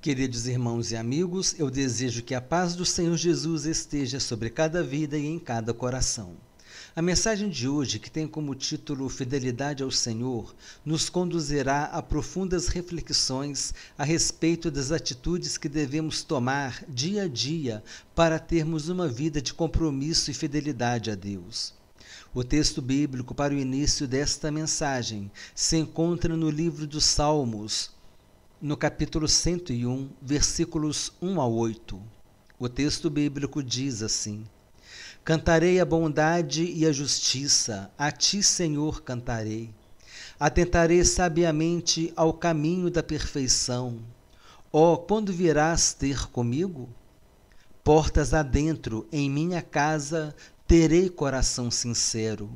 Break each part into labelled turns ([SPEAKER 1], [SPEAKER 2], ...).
[SPEAKER 1] Queridos irmãos e amigos, eu desejo que a paz do Senhor Jesus esteja sobre cada vida e em cada coração. A mensagem de hoje, que tem como título Fidelidade ao Senhor, nos conduzirá a profundas reflexões a respeito das atitudes que devemos tomar dia a dia para termos uma vida de compromisso e fidelidade a Deus. O texto bíblico para o início desta mensagem se encontra no livro dos Salmos, no capítulo 101, versículos 1 a 8. O texto bíblico diz assim: Cantarei a bondade e a justiça, a ti, Senhor, cantarei. Atentarei sabiamente ao caminho da perfeição. Ó, quando virás ter comigo? Portas adentro, em minha casa, terei coração sincero.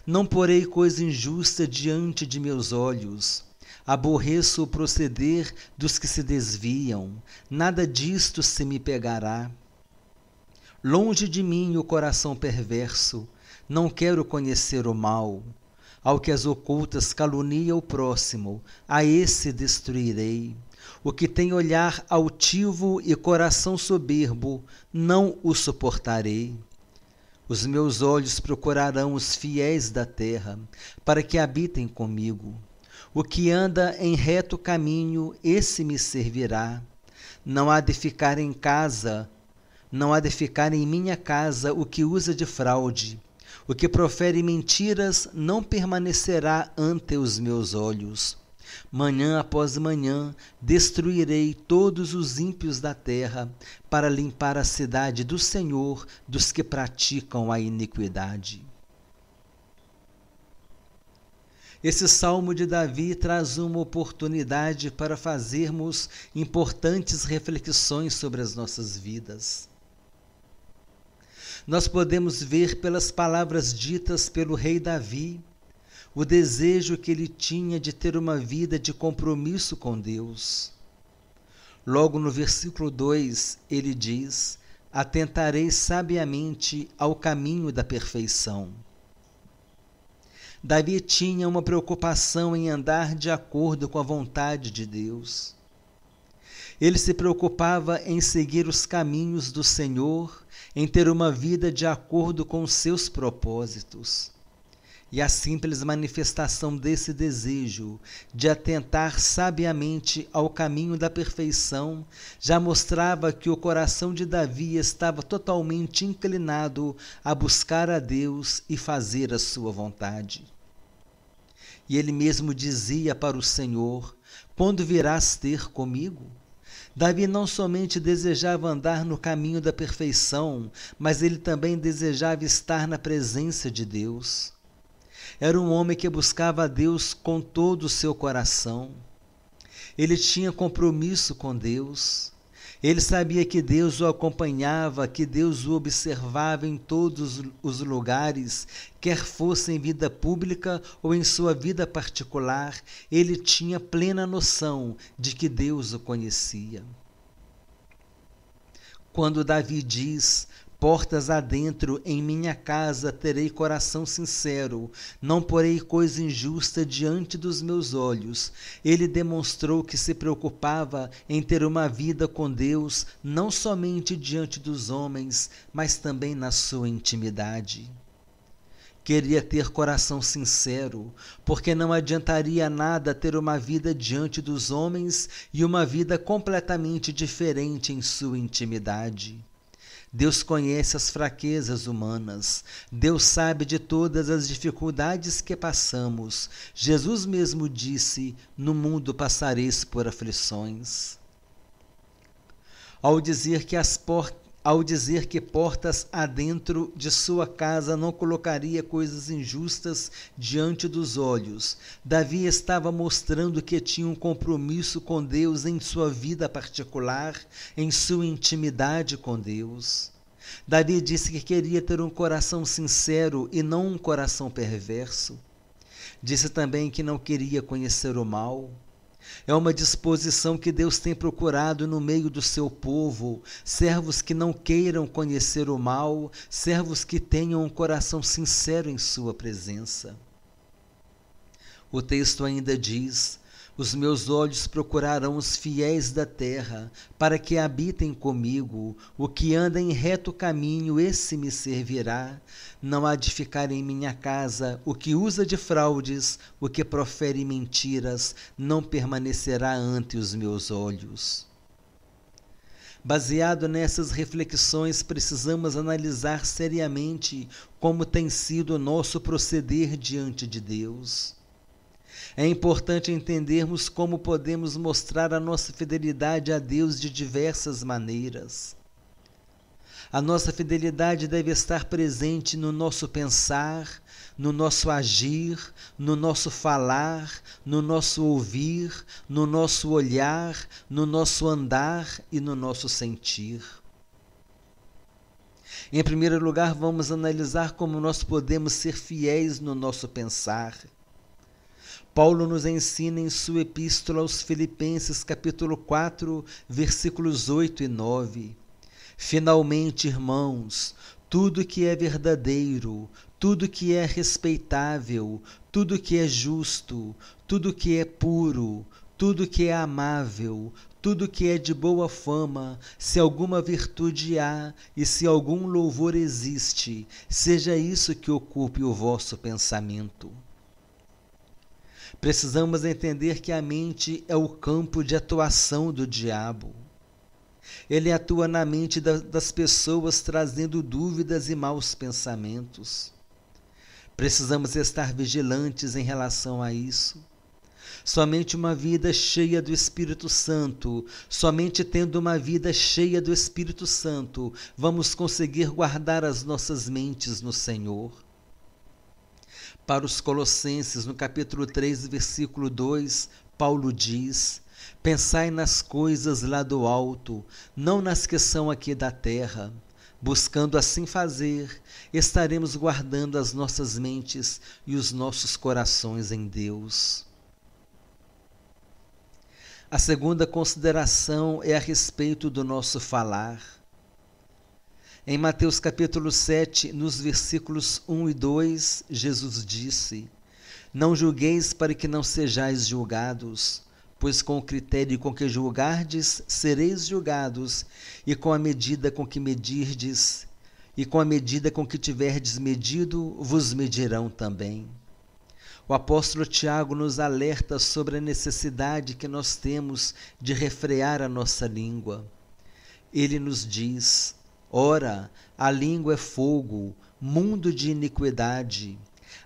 [SPEAKER 1] Não porei coisa injusta diante de meus olhos. Aborreço o proceder dos que se desviam, nada disto se me pegará. Longe de mim o coração perverso, não quero conhecer o mal. Ao que as ocultas calunia o próximo, a esse destruirei. O que tem olhar altivo e coração soberbo, não o suportarei. Os meus olhos procurarão os fiéis da terra, para que habitem comigo. O que anda em reto caminho, esse me servirá. Não há de ficar em minha casa o que usa de fraude. O que profere mentiras não permanecerá ante os meus olhos. Manhã após manhã destruirei todos os ímpios da terra, para limpar a cidade do Senhor dos que praticam a iniquidade. Esse salmo de Davi traz uma oportunidade para fazermos importantes reflexões sobre as nossas vidas. Nós podemos ver pelas palavras ditas pelo rei Davi o desejo que ele tinha de ter uma vida de compromisso com Deus. Logo no versículo 2, ele diz: Atentarei sabiamente ao caminho da perfeição. Davi tinha uma preocupação em andar de acordo com a vontade de Deus. Ele se preocupava em seguir os caminhos do Senhor, em ter uma vida de acordo com os seus propósitos. E a simples manifestação desse desejo de atentar sabiamente ao caminho da perfeição já mostrava que o coração de Davi estava totalmente inclinado a buscar a Deus e fazer a sua vontade. E ele mesmo dizia para o Senhor: Quando virás ter comigo? Davi não somente desejava andar no caminho da perfeição, mas ele também desejava estar na presença de Deus. Era um homem que buscava a Deus com todo o seu coração. Ele tinha compromisso com Deus. Ele sabia que Deus o acompanhava, que Deus o observava em todos os lugares, quer fosse em vida pública ou em sua vida particular. Ele tinha plena noção de que Deus o conhecia. Quando Davi diz: Portas adentro, em minha casa terei coração sincero, não porei coisa injusta diante dos meus olhos. Ele demonstrou que se preocupava em ter uma vida com Deus, não somente diante dos homens, mas também na sua intimidade. Queria ter coração sincero, porque não adiantaria nada ter uma vida diante dos homens e uma vida completamente diferente em sua intimidade. Deus conhece as fraquezas humanas. Deus sabe de todas as dificuldades que passamos. Jesus mesmo disse: No mundo passareis por aflições. Ao dizer que portas adentro de sua casa não colocaria coisas injustas diante dos olhos, Davi estava mostrando que tinha um compromisso com Deus em sua vida particular, em sua intimidade com Deus. Davi disse que queria ter um coração sincero e não um coração perverso. Disse também que não queria conhecer o mal. É uma disposição que Deus tem procurado no meio do seu povo, servos que não queiram conhecer o mal, servos que tenham um coração sincero em sua presença. O texto ainda diz: Os meus olhos procurarão os fiéis da terra, para que habitem comigo. O que anda em reto caminho, esse me servirá. Não há de ficar em minha casa o que usa de fraudes, o que profere mentiras, não permanecerá ante os meus olhos. Baseado nessas reflexões, precisamos analisar seriamente como tem sido o nosso proceder diante de Deus. É importante entendermos como podemos mostrar a nossa fidelidade a Deus de diversas maneiras. A nossa fidelidade deve estar presente no nosso pensar, no nosso agir, no nosso falar, no nosso ouvir, no nosso olhar, no nosso andar e no nosso sentir. Em primeiro lugar, vamos analisar como nós podemos ser fiéis no nosso pensar. Paulo nos ensina em sua epístola aos Filipenses, capítulo 4, versículos 8 e 9. Finalmente, irmãos, tudo que é verdadeiro, tudo que é respeitável, tudo que é justo, tudo que é puro, tudo que é amável, tudo que é de boa fama, se alguma virtude há e se algum louvor existe, seja isso que ocupe o vosso pensamento. Precisamos entender que a mente é o campo de atuação do diabo. Ele atua na mente das pessoas, trazendo dúvidas e maus pensamentos. Precisamos estar vigilantes em relação a isso. Somente uma vida cheia do Espírito Santo, somente tendo uma vida cheia do Espírito Santo, vamos conseguir guardar as nossas mentes no Senhor. Para os Colossenses, no capítulo 3, versículo 2, Paulo diz: pensai nas coisas lá do alto, não nas que são aqui da terra. Buscando assim fazer, estaremos guardando as nossas mentes e os nossos corações em Deus. A segunda consideração é a respeito do nosso falar. Em Mateus capítulo 7, nos versículos 1 e 2, Jesus disse: não julgueis para que não sejais julgados, pois com o critério com que julgardes, sereis julgados, e com a medida com que medirdes, e com a medida com que tiverdes medido, vos medirão também. O apóstolo Tiago nos alerta sobre a necessidade que nós temos de refrear a nossa língua. Ele nos diz: ora, a língua é fogo, mundo de iniquidade.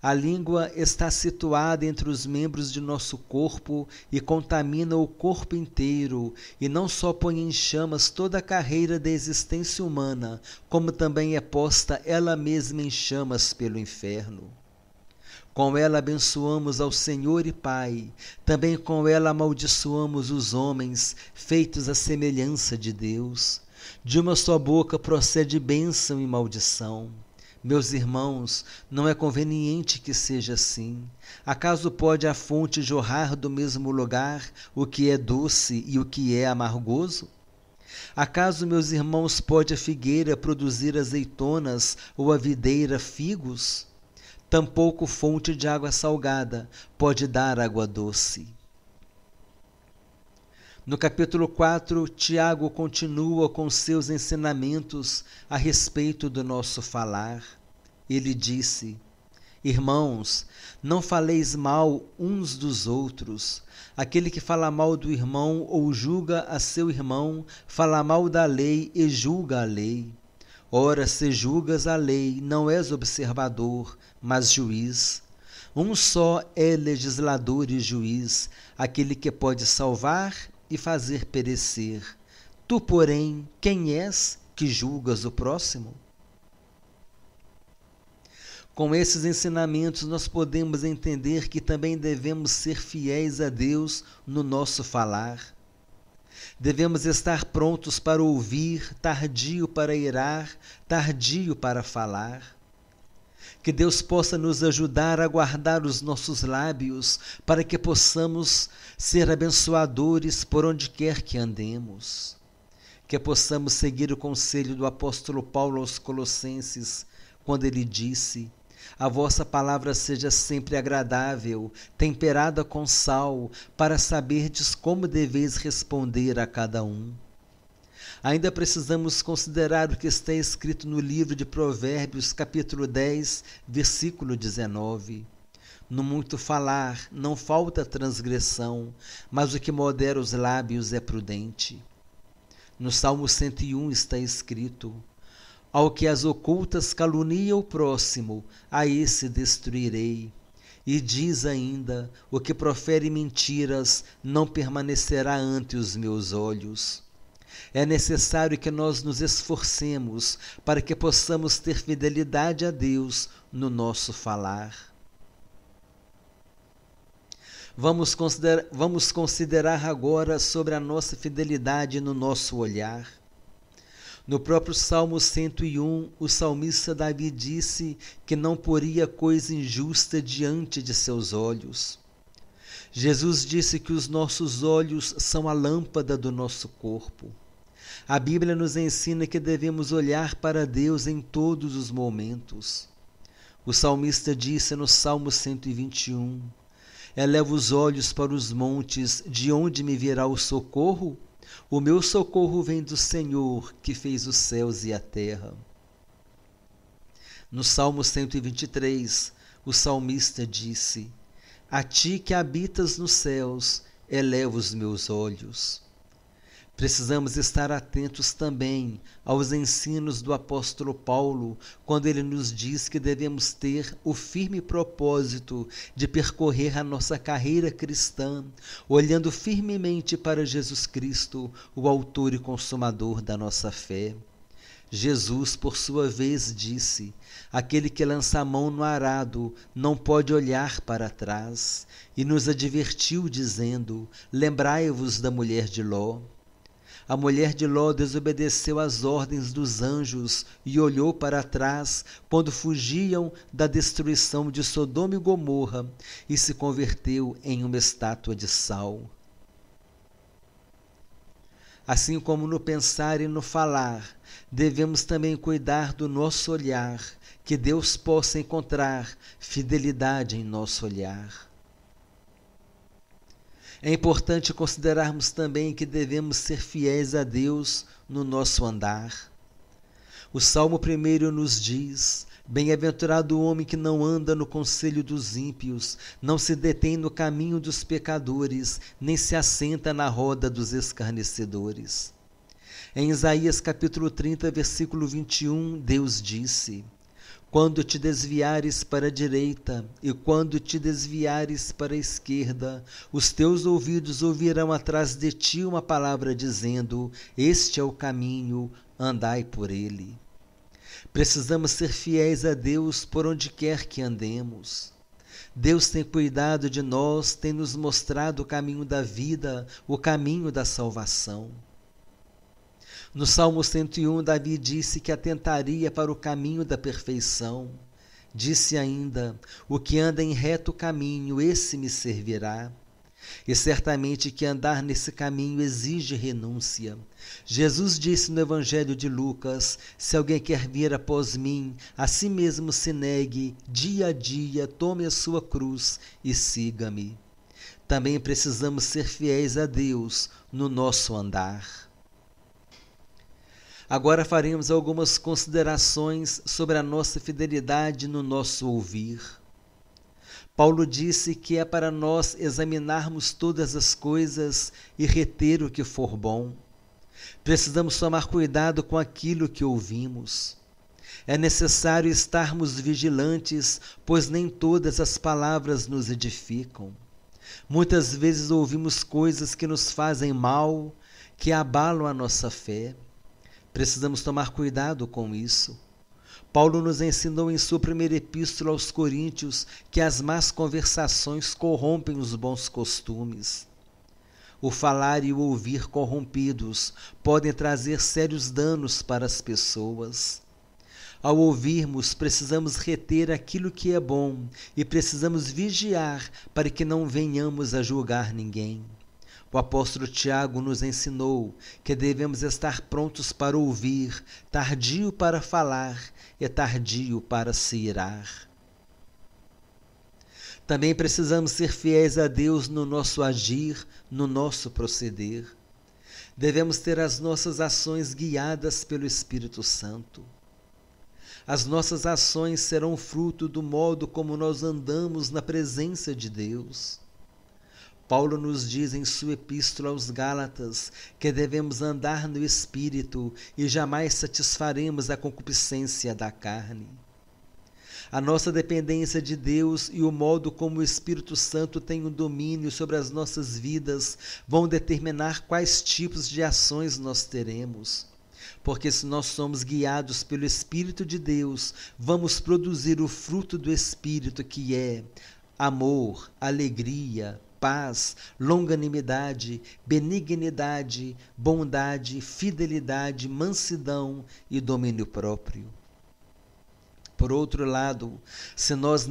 [SPEAKER 1] A língua está situada entre os membros de nosso corpo e contamina o corpo inteiro, e não só põe em chamas toda a carreira da existência humana, como também é posta ela mesma em chamas pelo inferno. Com ela abençoamos ao Senhor e Pai, também com ela amaldiçoamos os homens, feitos à semelhança de Deus. De uma só boca procede bênção e maldição. Meus irmãos, não é conveniente que seja assim. Acaso pode a fonte jorrar do mesmo lugar o que é doce e o que é amargoso? Acaso, meus irmãos, pode a figueira produzir azeitonas ou a videira figos? Tampouco fonte de água salgada pode dar água doce. No capítulo 4, Tiago continua com seus ensinamentos a respeito do nosso falar. Ele disse: irmãos, não faleis mal uns dos outros. Aquele que fala mal do irmão ou julga a seu irmão, fala mal da lei e julga a lei. Ora, se julgas a lei, não és observador, mas juiz. Um só é legislador e juiz, aquele que pode salvar e fazer perecer. Tu, porém, quem és que julgas o próximo? Com esses ensinamentos, nós podemos entender que também devemos ser fiéis a Deus no nosso falar. Devemos estar prontos para ouvir, tardio para irar, tardio para falar. Que Deus possa nos ajudar a guardar os nossos lábios, para que possamos ser abençoadores por onde quer que andemos. Que possamos seguir o conselho do apóstolo Paulo aos Colossenses, quando ele disse: A vossa palavra seja sempre agradável, temperada com sal, para saberdes como deveis responder a cada um. Ainda precisamos considerar o que está escrito no livro de Provérbios, capítulo 10, versículo 19. No muito falar não falta transgressão, mas o que modera os lábios é prudente. No Salmo 101 está escrito: ao que as ocultas calunia o próximo, a esse destruirei. E diz ainda: o que profere mentiras não permanecerá ante os meus olhos. É necessário que nós nos esforcemos para que possamos ter fidelidade a Deus no nosso falar. Vamos considerar agora sobre a nossa fidelidade no nosso olhar. No próprio Salmo 101, o salmista Davi disse que não poria coisa injusta diante de seus olhos. Jesus disse que os nossos olhos são a lâmpada do nosso corpo. A Bíblia nos ensina que devemos olhar para Deus em todos os momentos. O salmista disse no Salmo 121: eleva os olhos para os montes, de onde me virá o socorro? O meu socorro vem do Senhor, que fez os céus e a terra. No Salmo 123, o salmista disse: a ti que habitas nos céus, eleva os meus olhos. Precisamos estar atentos também aos ensinos do apóstolo Paulo, quando ele nos diz que devemos ter o firme propósito de percorrer a nossa carreira cristã, olhando firmemente para Jesus Cristo, o autor e consumador da nossa fé. Jesus, por sua vez, disse: aquele que lança a mão no arado não pode olhar para trás, e nos advertiu dizendo: lembrai-vos da mulher de Ló. A mulher de Ló desobedeceu às ordens dos anjos e olhou para trás quando fugiam da destruição de Sodoma e Gomorra e se converteu em uma estátua de sal. Assim como no pensar e no falar, devemos também cuidar do nosso olhar, que Deus possa encontrar fidelidade em nosso olhar. É importante considerarmos também que devemos ser fiéis a Deus no nosso andar. O Salmo 1 nos diz: bem-aventurado o homem que não anda no conselho dos ímpios, não se detém no caminho dos pecadores, nem se assenta na roda dos escarnecedores. Em Isaías capítulo 30, versículo 21, Deus disse: quando te desviares para a direita e quando te desviares para a esquerda, os teus ouvidos ouvirão atrás de ti uma palavra dizendo: este é o caminho, andai por ele. Precisamos ser fiéis a Deus por onde quer que andemos. Deus tem cuidado de nós, tem nos mostrado o caminho da vida, o caminho da salvação. No Salmo 101, Davi disse que atentaria para o caminho da perfeição. Disse ainda: o que anda em reto caminho, esse me servirá. E certamente que andar nesse caminho exige renúncia. Jesus disse no Evangelho de Lucas: se alguém quer vir após mim, a si mesmo se negue, dia a dia, tome a sua cruz e siga-me. Também precisamos ser fiéis a Deus no nosso andar. Agora faremos algumas considerações sobre a nossa fidelidade no nosso ouvir. Paulo disse que é para nós examinarmos todas as coisas e reter o que for bom. Precisamos tomar cuidado com aquilo que ouvimos. É necessário estarmos vigilantes, pois nem todas as palavras nos edificam. Muitas vezes ouvimos coisas que nos fazem mal, que abalam a nossa fé. Precisamos tomar cuidado com isso. Paulo nos ensinou em sua primeira epístola aos Coríntios que as más conversações corrompem os bons costumes. O falar e o ouvir corrompidos podem trazer sérios danos para as pessoas. Ao ouvirmos, precisamos reter aquilo que é bom e precisamos vigiar para que não venhamos a julgar ninguém. O apóstolo Tiago nos ensinou que devemos estar prontos para ouvir, tardio para falar e tardio para se irar. Também precisamos ser fiéis a Deus no nosso agir, no nosso proceder. Devemos ter as nossas ações guiadas pelo Espírito Santo. As nossas ações serão fruto do modo como nós andamos na presença de Deus. Paulo nos diz em sua epístola aos Gálatas que devemos andar no Espírito e jamais satisfaremos a concupiscência da carne. A nossa dependência de Deus e o modo como o Espírito Santo tem o domínio sobre as nossas vidas vão determinar quais tipos de ações nós teremos. Porque se nós somos guiados pelo Espírito de Deus, vamos produzir o fruto do Espírito, que é amor, alegria, paz, longanimidade, benignidade, bondade, fidelidade, mansidão e domínio próprio. Por outro lado, se nós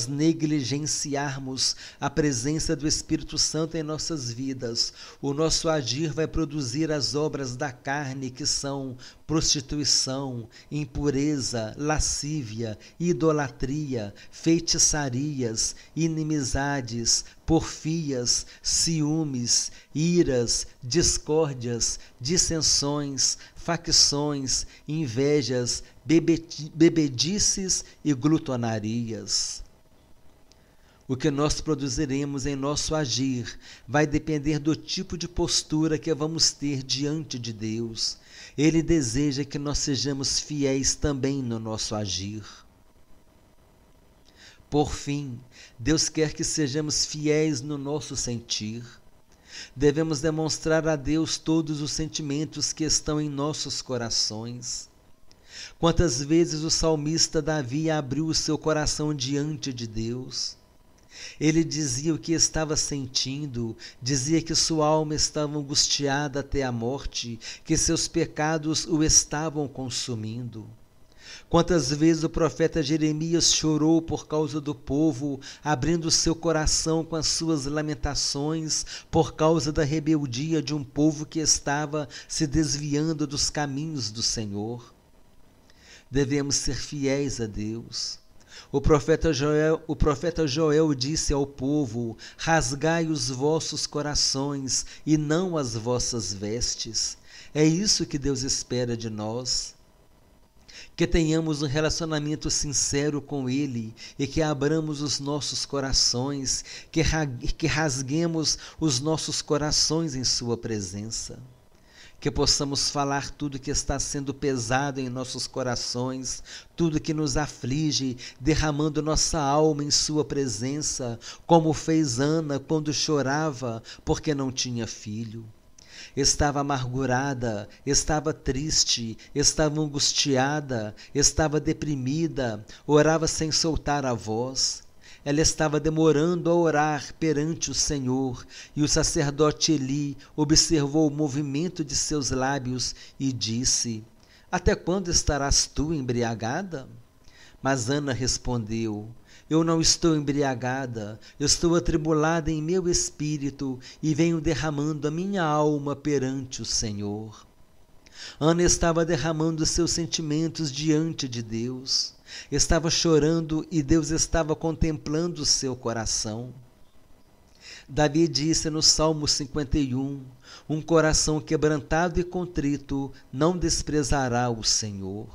[SPEAKER 1] negligenciarmos a presença do Espírito Santo em nossas vidas, o nosso agir vai produzir as obras da carne, que são prostituição, impureza, lascívia, idolatria, feitiçarias, inimizades, porfias, ciúmes, iras, discórdias, dissensões, facções, invejas, bebedices e glutonarias. O que nós produziremos em nosso agir vai depender do tipo de postura que vamos ter diante de Deus. Ele deseja que nós sejamos fiéis também no nosso agir. Por fim, Deus quer que sejamos fiéis no nosso sentir. Devemos demonstrar a Deus todos os sentimentos que estão em nossos corações. Quantas vezes o salmista Davi abriu o seu coração diante de Deus? Ele dizia o que estava sentindo, dizia que sua alma estava angustiada até a morte, que seus pecados o estavam consumindo. Quantas vezes o profeta Jeremias chorou por causa do povo, abrindo seu coração com as suas lamentações por causa da rebeldia de um povo que estava se desviando dos caminhos do Senhor. Devemos ser fiéis a Deus. O profeta Joel disse ao povo: rasgai os vossos corações e não as vossas vestes. É isso que Deus espera de nós. Que tenhamos um relacionamento sincero com Ele e que abramos os nossos corações, que rasguemos os nossos corações em Sua presença. Que possamos falar tudo que está sendo pesado em nossos corações, tudo que nos aflige, derramando nossa alma em Sua presença, como fez Ana quando chorava porque não tinha filho. Estava amargurada, estava triste, estava angustiada, estava deprimida, orava sem soltar a voz. Ela estava demorando a orar perante o Senhor, e o sacerdote Eli observou o movimento de seus lábios e disse: até quando estarás tu embriagada? Mas Ana respondeu: eu não estou embriagada, eu estou atribulada em meu espírito e venho derramando a minha alma perante o Senhor. Ana estava derramando seus sentimentos diante de Deus. Estava chorando e Deus estava contemplando o seu coração. Davi disse no Salmo 51, um coração quebrantado e contrito não desprezará o Senhor.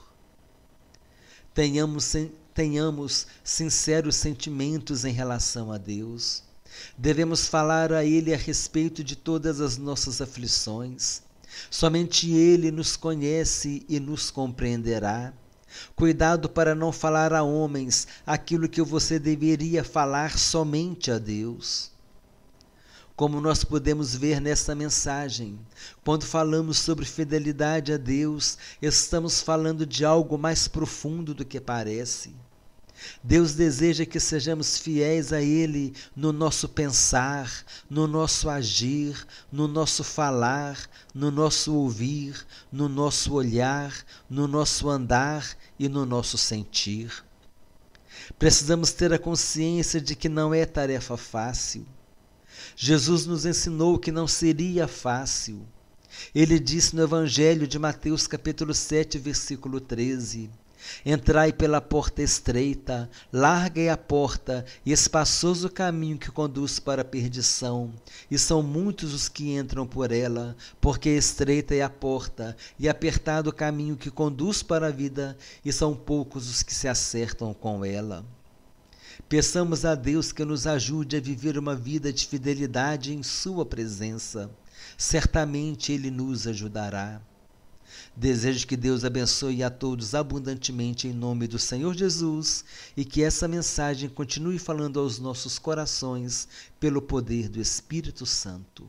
[SPEAKER 1] Tenhamos sinceros sentimentos em relação a Deus. Devemos falar a Ele a respeito de todas as nossas aflições. Somente Ele nos conhece e nos compreenderá. Cuidado para não falar a homens aquilo que você deveria falar somente a Deus. Como nós podemos ver nessa mensagem, quando falamos sobre fidelidade a Deus, estamos falando de algo mais profundo do que parece. Deus deseja que sejamos fiéis a Ele no nosso pensar, no nosso agir, no nosso falar, no nosso ouvir, no nosso olhar, no nosso andar e no nosso sentir. Precisamos ter a consciência de que não é tarefa fácil. Jesus nos ensinou que não seria fácil. Ele disse no Evangelho de Mateus capítulo 7, versículo 13: Entrai pela porta estreita, larga é a porta e espaçoso o caminho que conduz para a perdição, e são muitos os que entram por ela, porque estreita é a porta e apertado o caminho que conduz para a vida, e são poucos os que se acertam com ela. Peçamos a Deus que nos ajude a viver uma vida de fidelidade em sua presença. Certamente Ele nos ajudará. Desejo que Deus abençoe a todos abundantemente em nome do Senhor Jesus e que essa mensagem continue falando aos nossos corações pelo poder do Espírito Santo.